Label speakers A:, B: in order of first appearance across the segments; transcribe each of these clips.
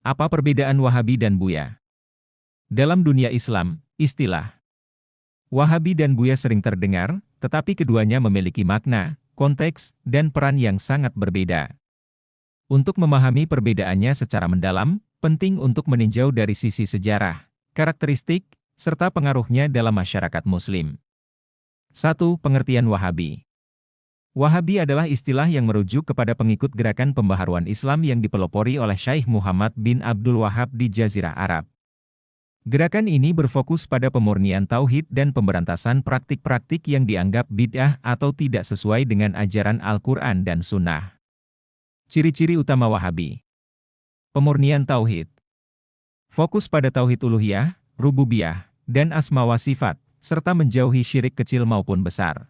A: Apa perbedaan Wahabi dan Buya? Dalam dunia Islam, istilah Wahabi dan Buya sering terdengar, tetapi keduanya memiliki makna, konteks, dan peran yang sangat berbeda. Untuk memahami perbedaannya secara mendalam, penting untuk meninjau dari sisi sejarah, karakteristik, serta pengaruhnya dalam masyarakat Muslim. 1. Pengertian Wahabi. Wahabi adalah istilah yang merujuk kepada pengikut gerakan pembaharuan Islam yang dipelopori oleh Syekh Muhammad bin Abdul Wahab di Jazirah Arab. Gerakan ini berfokus pada pemurnian tauhid dan pemberantasan praktik-praktik yang dianggap bid'ah atau tidak sesuai dengan ajaran Al-Quran dan Sunnah. Ciri-ciri utama Wahabi. Pemurnian tauhid. Fokus pada tauhid uluhiyah, rububiyah, dan asma wa sifat, serta menjauhi syirik kecil maupun besar.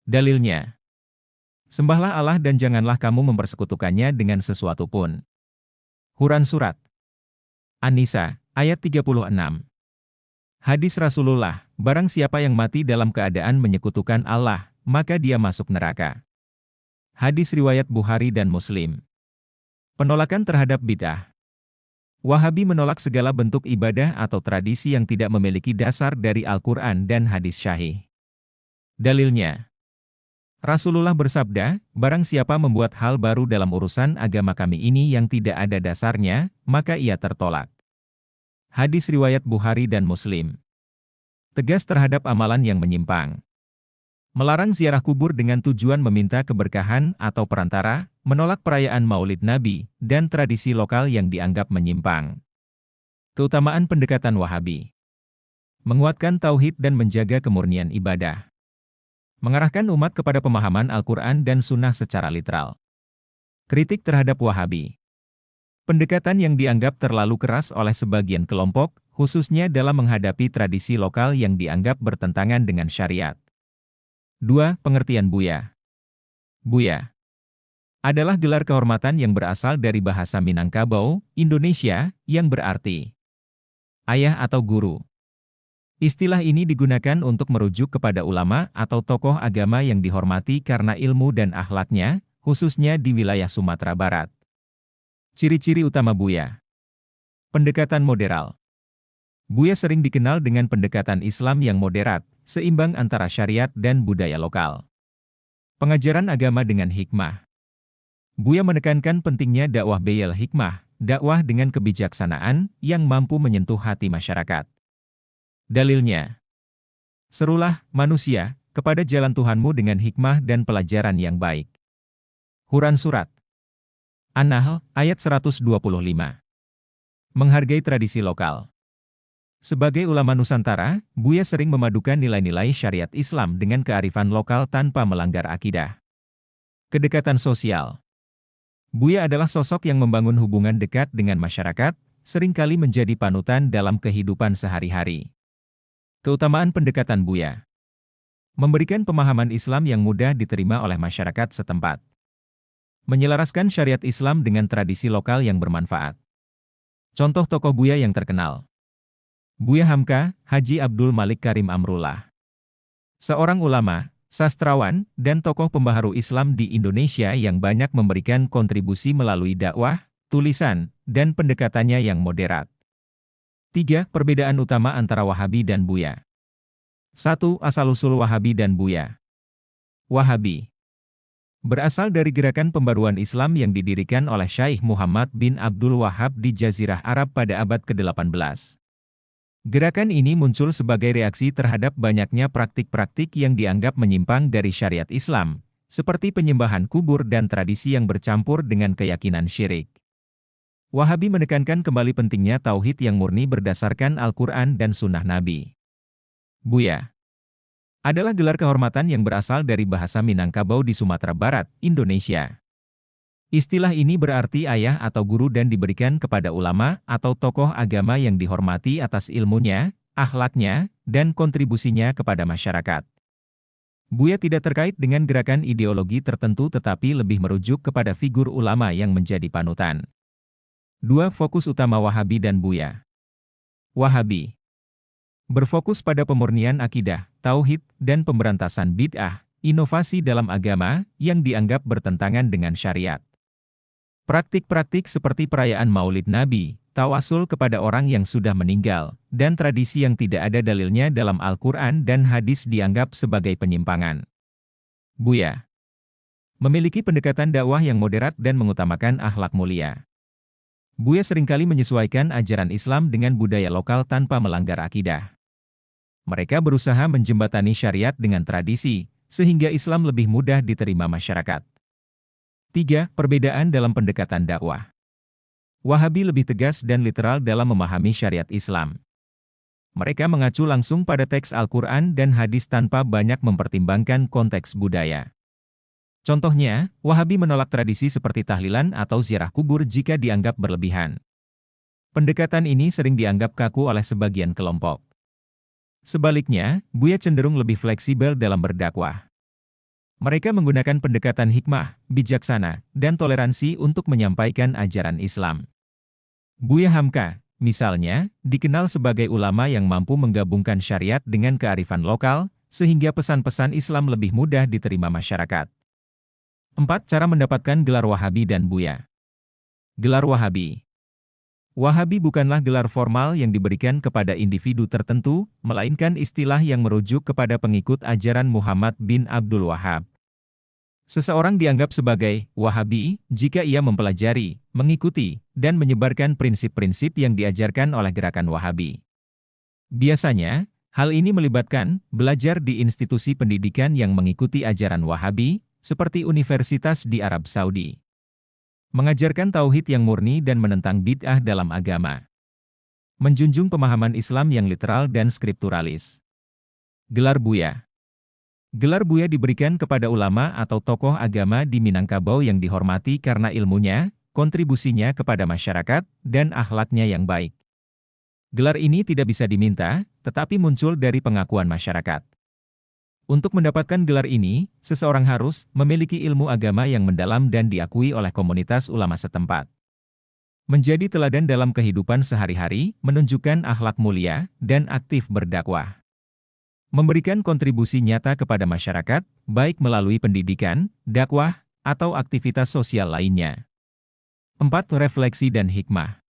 A: Dalilnya. Sembahlah Allah dan janganlah kamu mempersekutukannya dengan sesuatu pun. Quran Surat An-Nisa, ayat 36. Hadis Rasulullah, barang siapa yang mati dalam keadaan menyekutukan Allah, maka dia masuk neraka. Hadis riwayat Bukhari dan Muslim. Penolakan terhadap bid'ah. Wahabi menolak segala bentuk ibadah atau tradisi yang tidak memiliki dasar dari Al-Quran dan hadis syahih. Dalilnya. Rasulullah bersabda, barang siapa membuat hal baru dalam urusan agama kami ini yang tidak ada dasarnya, maka ia tertolak. Hadis riwayat Bukhari dan Muslim. Tegas terhadap amalan yang menyimpang. Melarang ziarah kubur dengan tujuan meminta keberkahan atau perantara, menolak perayaan Maulid Nabi, dan tradisi lokal yang dianggap menyimpang. Keutamaan pendekatan Wahabi. Menguatkan tauhid dan menjaga kemurnian ibadah. Mengarahkan umat kepada pemahaman Al-Quran dan Sunnah secara literal. Kritik terhadap Wahabi. Pendekatan yang dianggap terlalu keras oleh sebagian kelompok, khususnya dalam menghadapi tradisi lokal yang dianggap bertentangan dengan syariat. 2. Pengertian Buya. Buya adalah gelar kehormatan yang berasal dari bahasa Minangkabau, Indonesia, yang berarti ayah atau guru. Istilah ini digunakan untuk merujuk kepada ulama atau tokoh agama yang dihormati karena ilmu dan akhlaknya, khususnya di wilayah Sumatera Barat. Ciri-ciri utama Buya. Pendekatan moderal. Buya sering dikenal dengan pendekatan Islam yang moderat, seimbang antara syariat dan budaya lokal. Pengajaran agama dengan hikmah. Buya menekankan pentingnya dakwah beyel hikmah, dakwah dengan kebijaksanaan yang mampu menyentuh hati masyarakat. Dalilnya. Serulah, manusia, kepada jalan Tuhanmu dengan hikmah dan pelajaran yang baik. Quran Surat An-Nahl, ayat 125. Menghargai tradisi lokal. Sebagai ulama Nusantara, Buya sering memadukan nilai-nilai syariat Islam dengan kearifan lokal tanpa melanggar akidah. Kedekatan sosial. Buya adalah sosok yang membangun hubungan dekat dengan masyarakat, seringkali menjadi panutan dalam kehidupan sehari-hari. Keutamaan pendekatan Buya. Memberikan pemahaman Islam yang mudah diterima oleh masyarakat setempat. Menyelaraskan syariat Islam dengan tradisi lokal yang bermanfaat. Contoh tokoh Buya yang terkenal. Buya Hamka, Haji Abdul Malik Karim Amrullah. Seorang ulama, sastrawan, dan tokoh pembaharu Islam di Indonesia yang banyak memberikan kontribusi melalui dakwah, tulisan, dan pendekatannya yang moderat. 3. Perbedaan utama antara Wahabi dan Buya. 1. Asal-usul Wahabi dan Buya. Wahabi berasal dari gerakan pembaruan Islam yang didirikan oleh Syekh Muhammad bin Abdul Wahab di Jazirah Arab pada abad ke-18. Gerakan ini muncul sebagai reaksi terhadap banyaknya praktik-praktik yang dianggap menyimpang dari syariat Islam, seperti penyembahan kubur dan tradisi yang bercampur dengan keyakinan syirik. Wahabi menekankan kembali pentingnya tauhid yang murni berdasarkan Al-Quran dan Sunnah Nabi. Buya adalah gelar kehormatan yang berasal dari bahasa Minangkabau di Sumatera Barat, Indonesia. Istilah ini berarti ayah atau guru dan diberikan kepada ulama atau tokoh agama yang dihormati atas ilmunya, akhlaknya, dan kontribusinya kepada masyarakat. Buya tidak terkait dengan gerakan ideologi tertentu tetapi lebih merujuk kepada figur ulama yang menjadi panutan. 2. Fokus utama Wahabi dan Buya. Wahabi berfokus pada pemurnian akidah, tauhid, dan pemberantasan bid'ah, inovasi dalam agama, yang dianggap bertentangan dengan syariat. Praktik-praktik seperti perayaan Maulid Nabi, tawasul kepada orang yang sudah meninggal, dan tradisi yang tidak ada dalilnya dalam Al-Quran dan hadis dianggap sebagai penyimpangan. Buya memiliki pendekatan dakwah yang moderat dan mengutamakan akhlak mulia. Buya seringkali menyesuaikan ajaran Islam dengan budaya lokal tanpa melanggar akidah. Mereka berusaha menjembatani syariat dengan tradisi, sehingga Islam lebih mudah diterima masyarakat. 3. Perbedaan dalam pendekatan dakwah. Wahabi lebih tegas dan literal dalam memahami syariat Islam. Mereka mengacu langsung pada teks Al-Quran dan hadis tanpa banyak mempertimbangkan konteks budaya. Contohnya, Wahabi menolak tradisi seperti tahlilan atau ziarah kubur jika dianggap berlebihan. Pendekatan ini sering dianggap kaku oleh sebagian kelompok. Sebaliknya, Buya cenderung lebih fleksibel dalam berdakwah. Mereka menggunakan pendekatan hikmah, bijaksana, dan toleransi untuk menyampaikan ajaran Islam. Buya Hamka, misalnya, dikenal sebagai ulama yang mampu menggabungkan syariat dengan kearifan lokal, sehingga pesan-pesan Islam lebih mudah diterima masyarakat. 4. Cara mendapatkan gelar Wahabi dan Buya. Gelar Wahabi. Wahabi bukanlah gelar formal yang diberikan kepada individu tertentu, melainkan istilah yang merujuk kepada pengikut ajaran Muhammad bin Abdul Wahhab. Seseorang dianggap sebagai Wahabi jika ia mempelajari, mengikuti, dan menyebarkan prinsip-prinsip yang diajarkan oleh gerakan Wahabi. Biasanya, hal ini melibatkan belajar di institusi pendidikan yang mengikuti ajaran Wahabi, seperti universitas di Arab Saudi. Mengajarkan tauhid yang murni dan menentang bid'ah dalam agama. Menjunjung pemahaman Islam yang literal dan skripturalis. Gelar Buya. Gelar Buya diberikan kepada ulama atau tokoh agama di Minangkabau yang dihormati karena ilmunya, kontribusinya kepada masyarakat, dan akhlaknya yang baik. Gelar ini tidak bisa diminta, tetapi muncul dari pengakuan masyarakat. Untuk mendapatkan gelar ini, seseorang harus memiliki ilmu agama yang mendalam dan diakui oleh komunitas ulama setempat. Menjadi teladan dalam kehidupan sehari-hari, menunjukkan akhlak mulia, dan aktif berdakwah. Memberikan kontribusi nyata kepada masyarakat, baik melalui pendidikan, dakwah, atau aktivitas sosial lainnya. 4. Refleksi dan hikmah.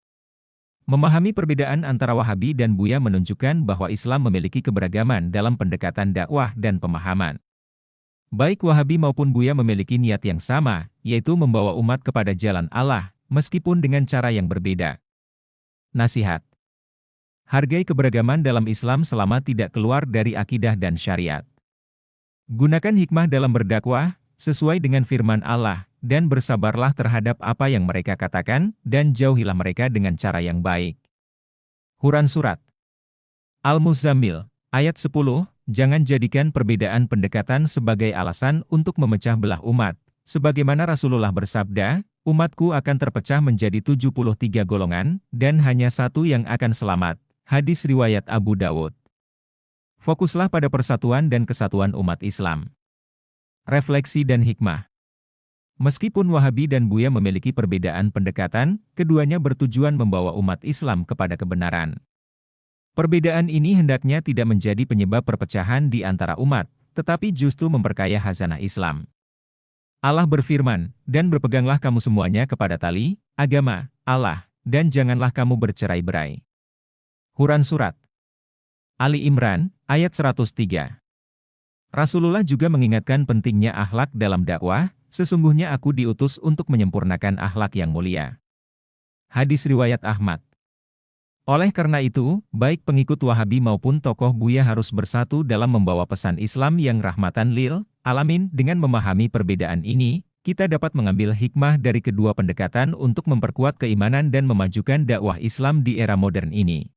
A: Memahami perbedaan antara Wahabi dan Buya menunjukkan bahwa Islam memiliki keberagaman dalam pendekatan dakwah dan pemahaman. Baik Wahabi maupun Buya memiliki niat yang sama, yaitu membawa umat kepada jalan Allah, meskipun dengan cara yang berbeda. Nasihat. Hargai keberagaman dalam Islam selama tidak keluar dari akidah dan syariat. Gunakan hikmah dalam berdakwah, sesuai dengan firman Allah, dan bersabarlah terhadap apa yang mereka katakan, dan jauhilah mereka dengan cara yang baik. Quran Surat Al-Muzammil, ayat 10, jangan jadikan perbedaan pendekatan sebagai alasan untuk memecah belah umat, sebagaimana Rasulullah bersabda, umatku akan terpecah menjadi 73 golongan, dan hanya satu yang akan selamat. Hadis riwayat Abu Dawud. Fokuslah pada persatuan dan kesatuan umat Islam. Refleksi dan hikmah. Meskipun Wahabi dan Buya memiliki perbedaan pendekatan, keduanya bertujuan membawa umat Islam kepada kebenaran. Perbedaan ini hendaknya tidak menjadi penyebab perpecahan di antara umat, tetapi justru memperkaya khazanah Islam. Allah berfirman, dan berpeganglah kamu semuanya kepada tali, agama, Allah, dan janganlah kamu bercerai-berai. Quran Surat Ali Imran, ayat 103. Rasulullah juga mengingatkan pentingnya akhlak dalam dakwah, sesungguhnya aku diutus untuk menyempurnakan akhlak yang mulia. Hadis riwayat Ahmad. Oleh karena itu, baik pengikut Wahabi maupun tokoh Buya harus bersatu dalam membawa pesan Islam yang rahmatan lil alamin. Dengan memahami perbedaan ini, kita dapat mengambil hikmah dari kedua pendekatan untuk memperkuat keimanan dan memajukan dakwah Islam di era modern ini.